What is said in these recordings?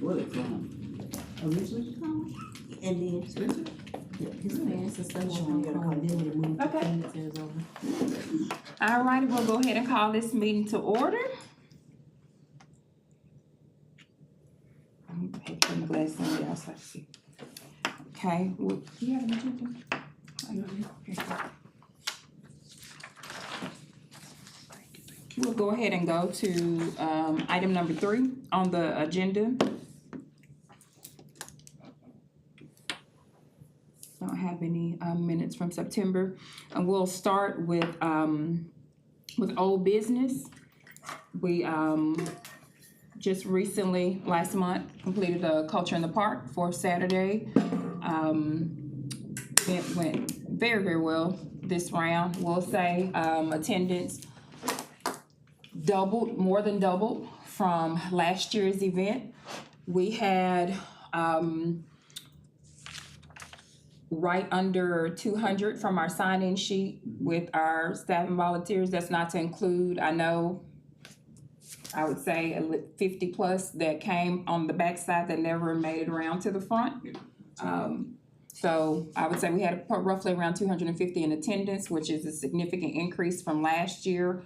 Where they from? Originally Conway, and then Spencer? his parents and stuff were from Conway, then when they moved to Okay. Phoenix, Arizona. All righty, we'll go ahead and call this meeting to order. I'm gonna put my glasses on y'all so I can see. Okay, well, do you have an agenda? We'll go ahead and go to, item number 3 on the agenda. Don't have any, minutes from September. And we'll start with old business. We, just recently, last month, completed a Culture in the Park for Saturday. It went very, very well this round. We'll say, attendance more than doubled from last year's event. We had, right under 200 from our sign-in sheet with our staff and volunteers. That's not to include, I would say 50 plus that came on the backside that never made it around to the front. So I would say we had roughly around 250 in attendance, which is a significant increase from last year.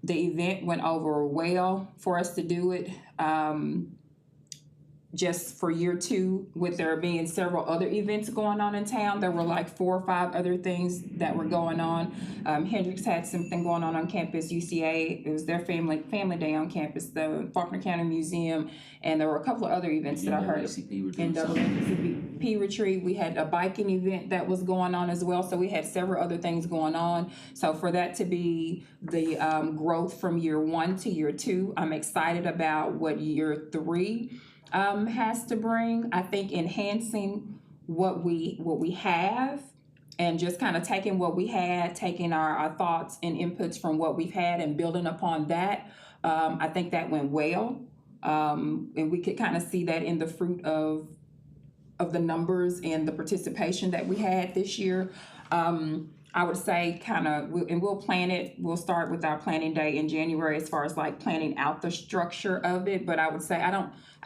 The event went over well for us to do it. Just for year 2, with there being several other events going on in town, there were like 4 or 5 other things that were going on. Hendricks had something going on campus. UCA, it was their family day on campus. The Faulkner County Museum, and there were a couple of other events that I heard. NAACP retreat. We had a biking event that was going on as well. So we had several other things going on. So for that to be the growth from year 1 to year 2, I'm excited about what year 3 has to bring. I think enhancing what we have and just kind of taking what we had, taking our thoughts and inputs from what we've had and building upon that. I think that went well. And we could kind of see that in the fruit of the numbers and the participation that we had this year. I would say we'll plan it. We'll start with our planning day in January as far as like planning out the structure of it. But I would say I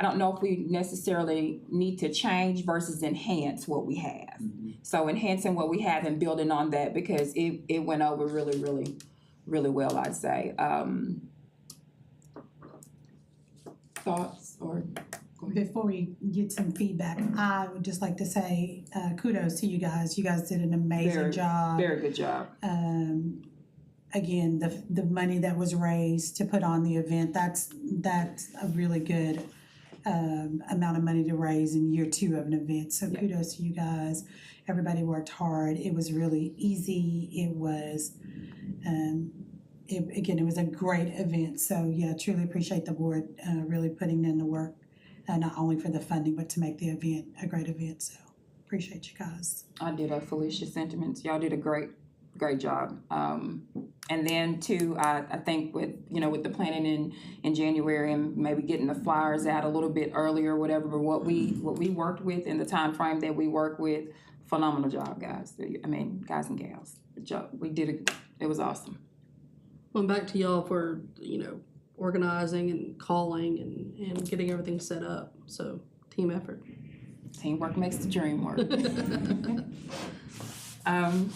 don't know if we necessarily need to change versus enhance what we have. Mm-hmm. So enhancing what we have and building on that, because it went over really, really, really well, I'd say. Thoughts or? Before we get some feedback, I would just like to say kudos to you guys. You guys did an amazing job. Very good job. Again, the money that was raised to put on the event, that's a really good amount of money to raise in year 2 of an event. So kudos to you guys. Everybody worked hard. It was really easy. It was, it was a great event. So yeah, truly appreciate the board really putting in the work. Not only for the funding, but to make the event a great event. So appreciate you guys. I did a Felicia sentiments. Y'all did a great job. And then too, I think with the planning in January and maybe getting the flyers out a little bit earlier, whatever. But what we worked with in the time frame that we worked with, phenomenal job, guys. I mean, guys and gals, good job. We did it. It was awesome. Well, back to y'all for organizing and calling and getting everything set up. So team effort. Teamwork makes the dream work. I'd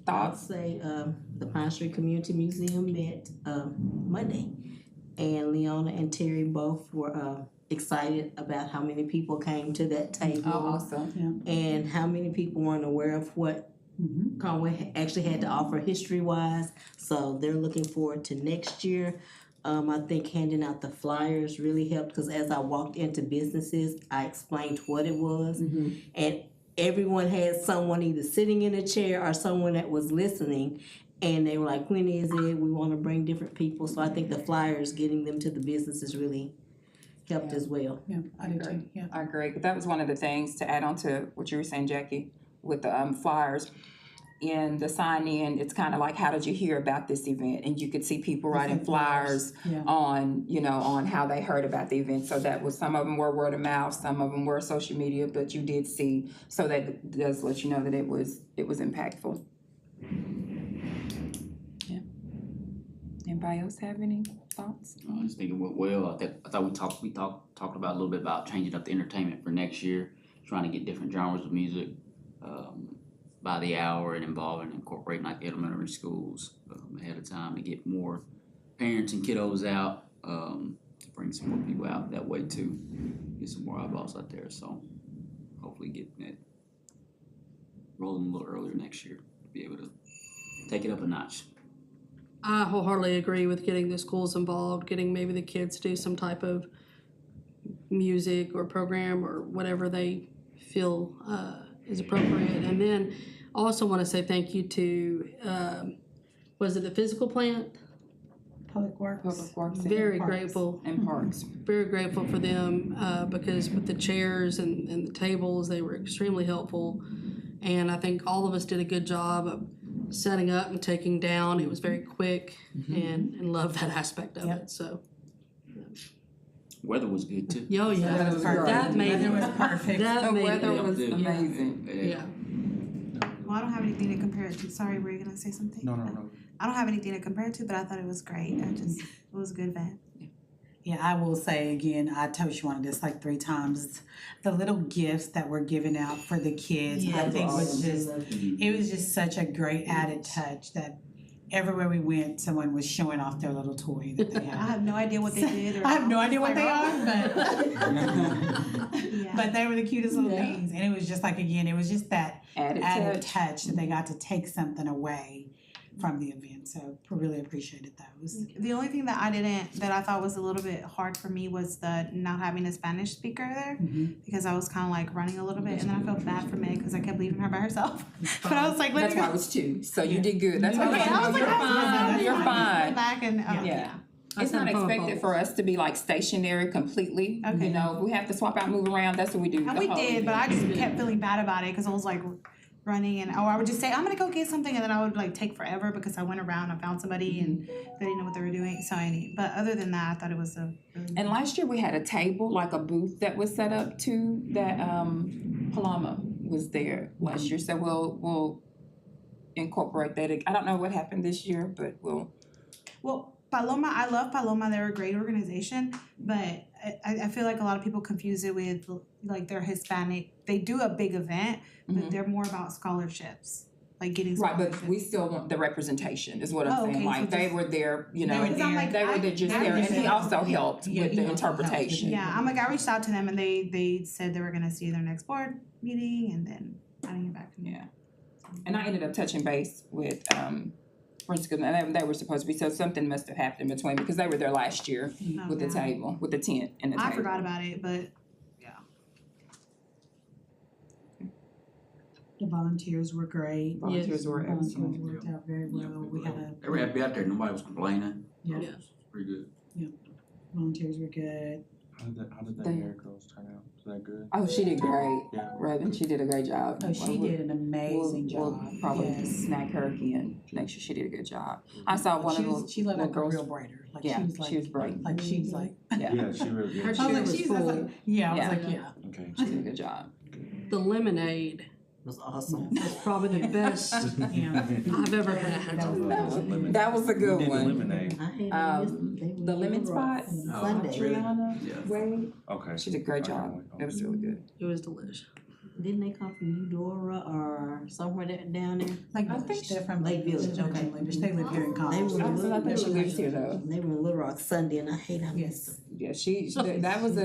Thoughts? say the Pine Street Community Museum met Monday, and Leona and Terry both were excited about how many people came to that table. Oh, awesome. Yeah. And how many people weren't aware of what Conway actually had to offer history-wise. So they're looking forward to next year. I think handing out the flyers really helped, because as I walked into businesses, I explained what it was, and everyone had someone either sitting in a chair or someone that was listening, and they were like, when is it? We want to bring different people. So I think the flyers, getting them to the businesses, really helped as well. Yeah, I do too. Yeah. I agree. But that was one of the things to add on to what you were saying, Jackie, with the flyers. In the sign-in, it's kind of like, how did you hear about this event? And you could see people writing flyers on how they heard about the event. So that was, some of them were word of mouth, some of them were social media, but you did see. So that does let you know that it was impactful. Yeah. Anybody else have any thoughts? I was thinking, well, I thought we talked about a little bit about changing up the entertainment for next year, trying to get different genres of music by the hour and incorporating like elementary schools ahead of time to get more parents and kiddos out, to bring some more people out that way too, get some more eyeballs out there. So hopefully getting it rolling a little earlier next year to be able to take it up a notch. I wholeheartedly agree with getting the schools involved, getting maybe the kids to do some type of music or program or whatever they feel is appropriate. And then I also want to say thank you to, was it the physical plant? Public Works. Public Works Very Parks. grateful. and Parks. Very grateful for them because with the chairs and the tables, they were extremely helpful. And I think all of us did a good job of setting up and taking down. It was very quick and love that aspect of it. So, Weather was good too. oh yeah, Weather was great. that made Weather was it. perfect. That The made weather it. was Yeah. amazing. Yeah. Well, I don't have anything to compare it to. Sorry, were you gonna say something? No. I don't have anything to compare it to, but I thought it was great. It was a good event. Yeah, I will say again, I told you on this like 3 times. The little gifts that were given out for the kids, I think it was just such a great added touch that everywhere we went, someone was showing off their little toy that they I had. have no idea what they did. Or I have no idea what they like, are, Yeah. but they were the cutest little things. And it was just like, again, it was just that Added added touch. touch that they got to take something away from the event. So really appreciated those. The only thing that I thought was a little bit hard for me was the not having a Spanish speaker there, because I was kind of like running a little bit, and then I felt bad for Meg because I kept leaving her by herself. But I was like, let That's her why go. it was 2. So you did good. That's why Okay, I was like, you're fine. You're Went fine. back and Yeah. I It's had not fun with expected both. for us to be like stationary completely. Okay. You know, if we have to swap out, move around, that's what we do. And the we whole did, but event. I just kept feeling bad about it because I was like running, and or I would just say I'm gonna go get something, and then I would like take forever because I went around and found somebody and they didn't know what they were doing. So but other than that, I thought it was a really And last year we had a table, like a booth that was set up too, that Paloma was there last year. So we'll incorporate that. I don't know what happened this year, but we'll. Well, Paloma, I love Paloma. They're a great organization, but I feel like a lot of people confuse it with like they're Hispanic. They do a big event, but they're more about scholarships, like getting Right, scholarships. but we still want the representation is what I'm Oh, saying. okay, Like so they just- were there, you know, Because I'm like, they were there just there, and he also helped Yeah, with he the also helped. interpretation. Yeah, I'm like, I reached out to them and they said they were gonna see their next board meeting, and then I didn't get back to me. Yeah. And I ended up touching base with Francisco, and they were supposed to be, so something must have happened in between because they were there last year with the Okay. table, with the tent and the I table. forgot about it, but The volunteers were great. Volunteers were Volunteers excellent. worked out very well. We had a, They were happy out there. Nobody was complaining. Yeah. It was pretty good. volunteers were good. How did that They- hair girls turn out? Was that good? Oh, she did great. Yeah. Raven, she did a great job. Oh, she did an amazing We'll job. probably Yes. snag her again next year. She did a good job. I saw one She of was, she looked the like a girls. real braider. Like Yeah, she was great. like she's like. Yeah, Yeah, she really Her did. chair I was like, was she's full. like, yeah, I was Yeah. like, yeah. Okay. she did a good job. The lemonade Was awesome. was probably the best Yeah. I've ever had. That was a Who good did the one. lemonade? I hated The lemon spot. Sunday. Triana Yeah. Wade. Okay. She did a great Okay, job. okay. It was really good. It was delicious. Didn't they come from Eudora or somewhere down there? Like I think they're from Lake Village, They're from okay. Lake Village. They live here in They College. were I was like, she lives here though. They were in Little Rock Sunday, and I hate how Yes. Yeah, that was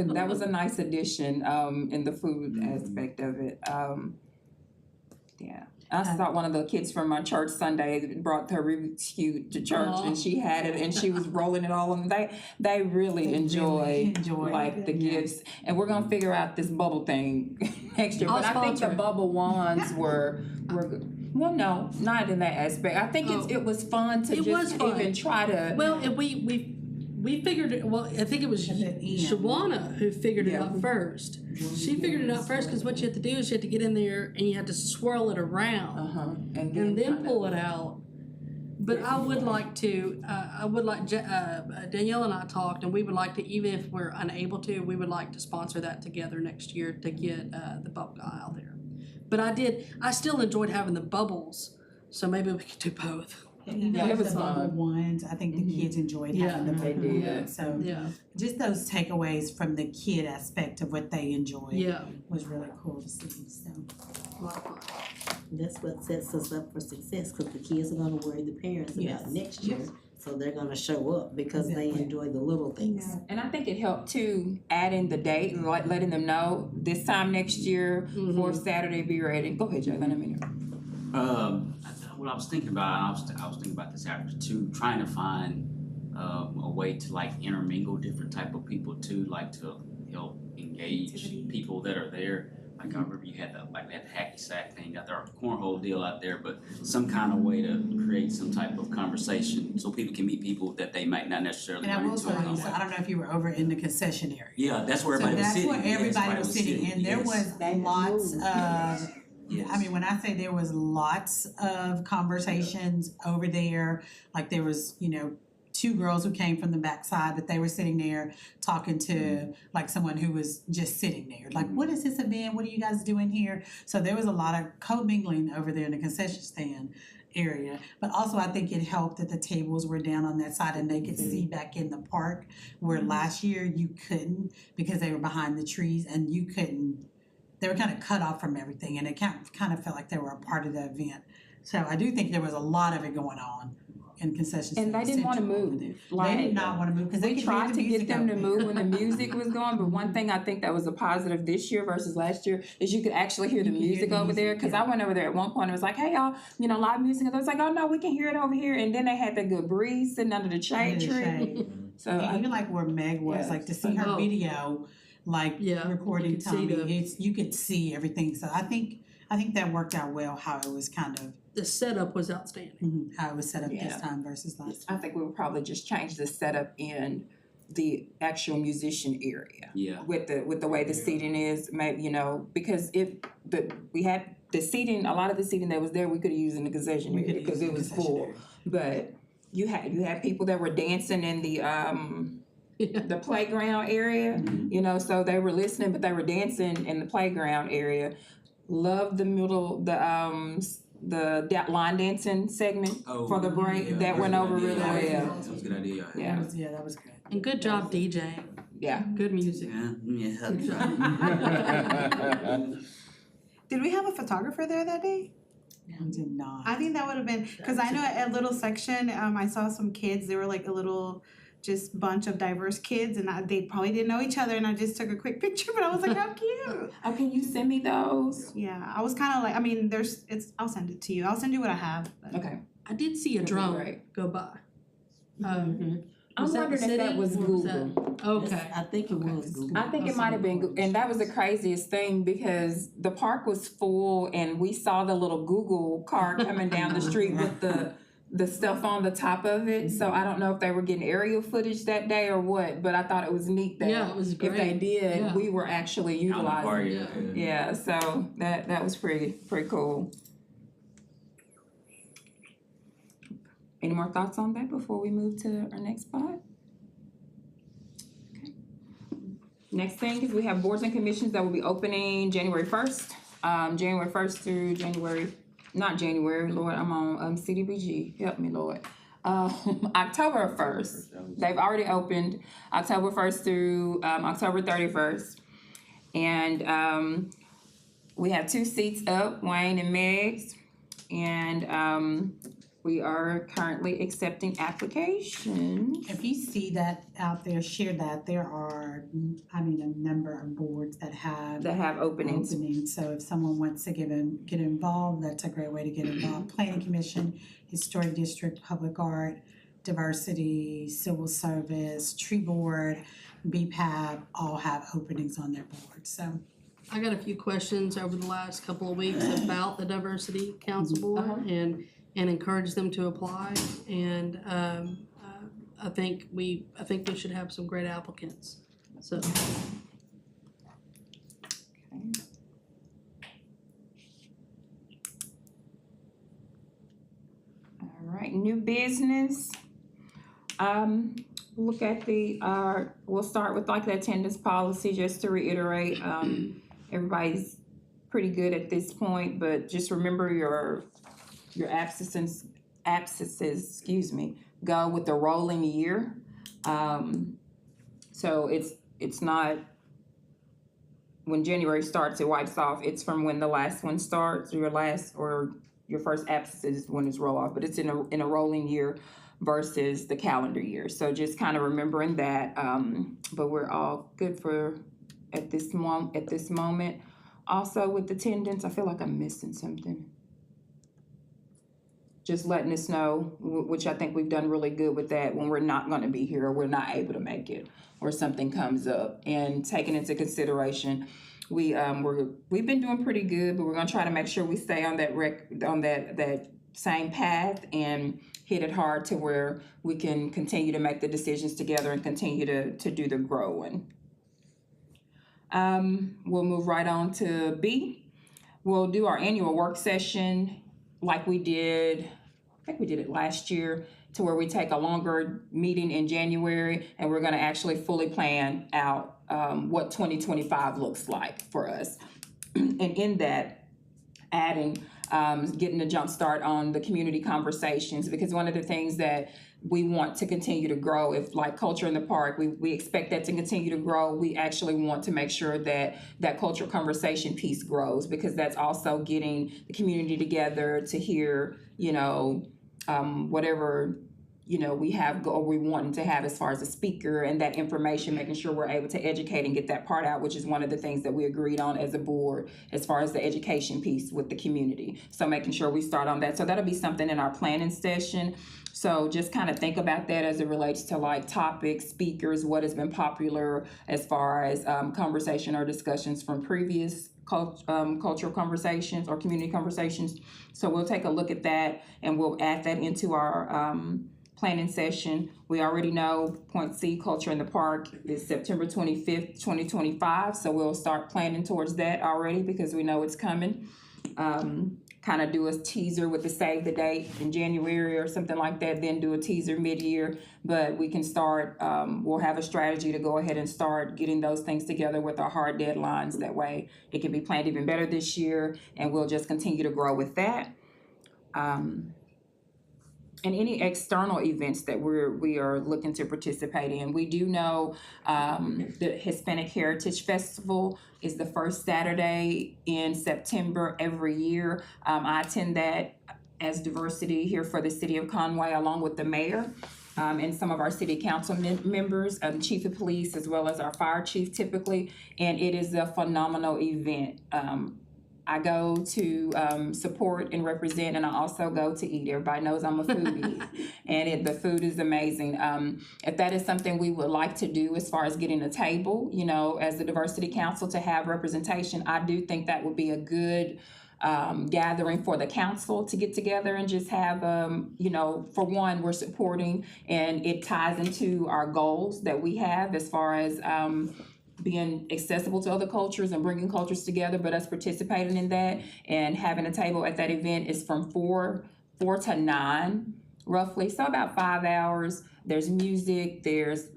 a nice addition in the food aspect of it. Yeah. I thought one of the kids from my church Sunday brought her Rubik's Cube to church, and she had it, and she was rolling it all. And they really enjoy like the gifts, and we're gonna figure out this bubble thing next year. I'll But I think sponsor the it. bubble wands were good. Well, no, not in that aspect. I think it was fun to It was just fun. even try to. Well, and we figured it, well, I think it was At the end. Shawana who figured it Yeah. out first. She figured it out first because what you have to do is you have to get in there and you have to swirl it around and then pull it out. But I would like to, Danielle and I talked, and we would like to, even if we're unable to, we would like to sponsor that together next year to get the bubble guy out there. But I still enjoyed having the bubbles, so maybe we could do both. Yeah, it was the bubble fun. ones, I think the kids enjoyed Yeah. having the They bubble did. ones. So Yeah, just those takeaways from the kid aspect of what they enjoyed yeah. was really cool to see, so. That's what sets us up for success, cause the kids are gonna worry the parents Yes. about next year. So they're gonna show up because they Exactly. enjoy the little things. And I think it helped too, adding the date and letting them know this time next year, fourth Saturday, be ready. Go ahead, Jay, let me know. What I was thinking about, and I was thinking about this after too, trying to find a way to like intermingle different type of people too, like to help engage people that are there. Like I remember you had the hacky sack thing, got their cornhole deal out there, but some kind of way to create some type of conversation so people can meet people that they might not necessarily And I run will into. tell you, along so the way. I don't know if you were over in the concession area. Yeah, that's where So everybody was that's sitting. where Yes, everybody was sitting, and there yes. was lots of, Yes. I mean, when I say there was lots of conversations over there, like there was, you know, two girls who came from the backside, but they were sitting there talking to like someone who was just sitting there. Like, what is this event? What are you guys doing here? So there was a lot of co-mingling over there in the concession stand area. But also I think it helped that the tables were down on that side and they could see back in the park where last year you couldn't because they were behind the trees and you couldn't, they were kind of cut off from everything and it kind of felt like they were a part of the event. So I do think there was a lot of it going on in concession And they stand didn't wanna central over move. there. Like, They did not wanna move because they We could hear tried the to get music them to over. move when the music was going, but one thing I think that was a positive this year versus last year is you could actually hear the You could hear music the over there. music, Cause yeah. I went over there at one point and was like, hey y'all, you know, live music. And they was like, oh no, we can hear it over here. And then they had that good breeze sitting under the shade Under the tree. shade. So And I, even like where Meg was, Yeah. like to see her Oh. video, like Yeah, recording you could see Tommy, the- you could see everything. So I think that worked out well, how it was kind of, The setup was outstanding. how it was set up this Yeah. time versus last. I think we would probably just change the setup in the actual musician area. Yeah. With the way the seating is, maybe, you know, because we had the seating, a lot of the seating that was there, we could have used in the concession We area could because use it the was concession full. area. But you had people that were dancing in the playground area, you know, so they were listening, but they were dancing in the playground area. Loved the line dancing segment Oh, for the break, yeah, that went over really yeah, well. That was a good idea. Yeah. That was good. And good job DJing. Yeah. Good music. Yeah. Good job. Did we have a photographer there that day? I did not. I think that would have been, cause I know at little section, I saw some kids, they were like a little just bunch of diverse kids and they probably didn't know each other and I just took a quick picture, but I was like, how cute. Oh, can you send me those? Yeah, I was kinda like, I mean, I'll send it to you, I'll send you what I have. But. Okay. I did see a That'd be drone great. go by. I'm Was that wondering the if that city was or was Google. that- Okay. I think it was Google. I think it might have been, and that was the craziest thing because the park was full and we saw the little Google car coming down the street with the stuff on the top of it. So I don't know if they were getting aerial footage that day or what, but I thought it was neat that Yeah, it was if they great. did, Yeah. we were actually Out in the park, utilizing. yeah. Yeah, so that was pretty cool. Any more thoughts on that before we move to our next spot? Okay. Next thing is we have boards and commissions that will be opening January 1st. January 1st through not January, Lord, I'm on CDBG, help me, Lord. October 1st, they've already opened, October 1st through October 31st. And we have 2 seats up, Wayne and Meg's. And we are currently accepting applications. If you see that out there, share that. There are, a number of boards that have Openings. So if someone wants to get involved, that's a great way to get involved. Planning Commission, Historic District, Public Art, Diversity, Civil Service, Tree Board, BPAB, all have openings on their board, so. I got a few questions over the last couple of weeks about the Diversity Council Board and encourage them to apply. And I think we should have some great applicants, so. All right, new business. Look at we'll start with like the attendance policy, just to reiterate, everybody's pretty good at this point, but just remember your absences absences, go with the rolling year. So it's not when January starts, it wipes off. It's from when the last one starts, your first absence is when it's roll off, but it's in a rolling year versus the calendar year. So just kind of remembering that. But we're all good for at this moment. Also with attendance, I feel like I'm missing something. Just letting us know, which I think we've done really good with that, when we're not going to be here or we're not able to make it or something comes up, and taking into consideration, we've been doing pretty good, but we're going to try to make sure we stay on that same path and hit it hard to where we can continue to make the decisions together and continue to do the growing. We'll move right on to B. We'll do our annual work session like we did, I think we did it last year, to where we take a longer meeting in January and we're gonna actually fully plan out what 2025 looks like for us. And in that, adding, getting a jump start on the community conversations, because one of the things that we want to continue to grow, if like culture in the park, we expect that to continue to grow. We actually want to make sure that that cultural conversation piece grows, because that's also getting the community together to hear, whatever, we have or we want to have as far as a speaker, and that information, making sure we're able to educate and get that part out, which is one of the things that we agreed on as a board as far as the education piece with the community. So making sure we start on that. So that'll be something in our planning session. So just kind of think about that as it relates to like topics, speakers, what has been popular as far as conversation or discussions from previous cultural conversations or community conversations. So we'll take a look at that and we'll add that into our planning session. We already know point C, culture in the park, is September 25th, 2025. So we'll start planning towards that already because we know it's coming. Kind of do a teaser with the save the date in January or something like that, then do a teaser mid-year. But we can start, we'll have a strategy to go ahead and start getting those things together with our hard deadlines. That way it can be planned even better this year, and we'll just continue to grow with that. And any external events that we are looking to participate in. We do know the Hispanic Heritage Festival is the first Saturday in September every year. I attend that as diversity here for the city of Conway, along with the mayor and some of our city council members, chief of police, as well as our fire chief typically. And it is a phenomenal event. I go to support and represent, and I also go to eat. Everybody knows I'm a foodie, and the food is amazing. If that is something we would like to do as far as getting a table, as the Diversity Council to have representation, I do think that would be a good gathering for the council to get together and just have, for one, we're supporting, and it ties into our goals that we have as far as being accessible to other cultures and bringing cultures together, but us participating in that and having a table at that event is from 4 to 9 roughly, so about 5 hours. There's music, it's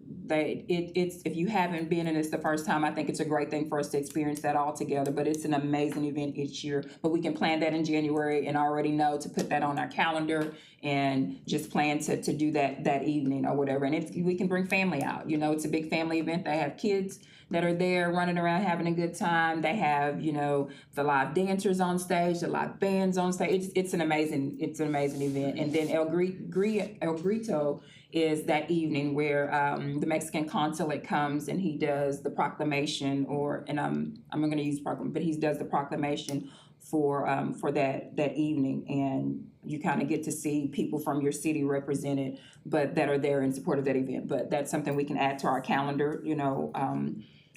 if you haven't been and it's the first time, I think it's a great thing for us to experience that all together. But it's an amazing event each year. But we can plan that in January and already know to put that on our calendar and just plan to do that evening or whatever. And we can bring family out. It's a big family event. They have kids that are there running around having a good time. They have, the live dancers on stage, the live bands on stage. It's an amazing event. And then El Grito is that evening where the Mexican consulate comes and he does the proclamation, I'm going to use proclamation, but he does the proclamation for that evening, and you kind of get to see people from your city represented, but that are there in support of that event. But that's something we can add to our calendar,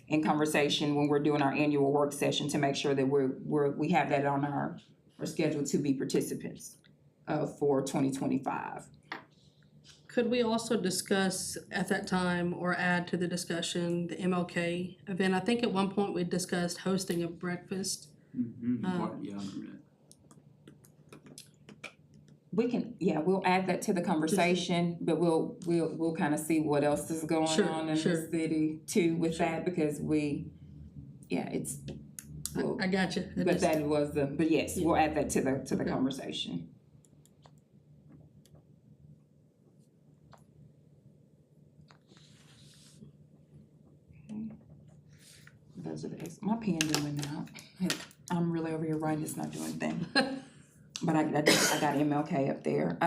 in conversation when we're doing our annual work session, to make sure that we have that on our schedule to be participants for 2025. Could we also discuss at that time or add to the discussion the MLK event? I think at one point we discussed hosting a breakfast. Mm-hmm. Yeah, I remember that. We'll add that to the conversation, but we'll kind of see what else is going on in the city too with that, because I got you. But yes, we'll add that to the conversation. Those are my pen doing now. I'm really over here writing, it's not doing anything. But I got MLK up there.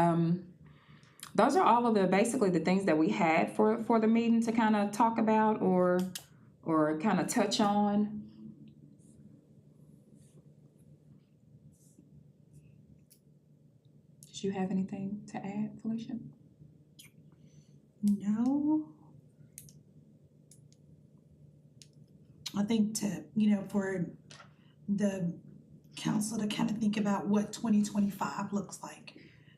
Those are all of basically the things that we had for the meeting to kind of talk about or kind of touch on. Did you have anything to add, Felicia? No. I think for the council to kind of think about what 2025 looks like.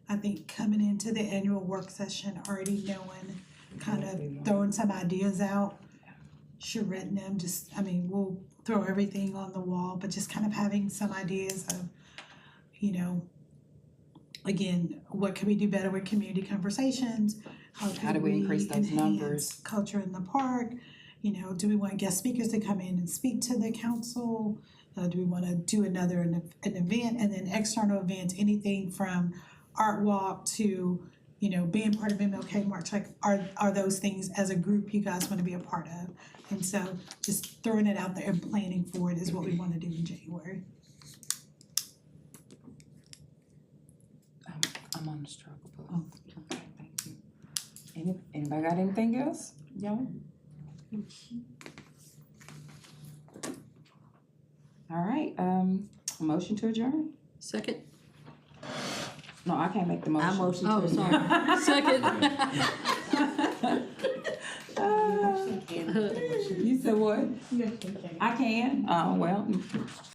I think coming into the annual work session, already knowing, kind of throwing some ideas out, charretting them, we'll throw everything on the wall, but just kind of having some ideas of, again, what can we do better with community conversations? How do we increase those numbers? Culture in the park. Do we want guest speakers to come in and speak to the council? Do we want to do an event, and then external events, anything from art walk to, being part of MLK March, like are those things as a group you guys want to be a part of? And so just throwing it out there and planning for it is what we want to do in January. I'm on the struggle book. Oh, okay, thank you. Anybody got anything else? Y'all? All right, motion to adjourn? Second? No, I can't make the motion. I motion to Oh, adjourn. Second. You said what? I can? Oh, well.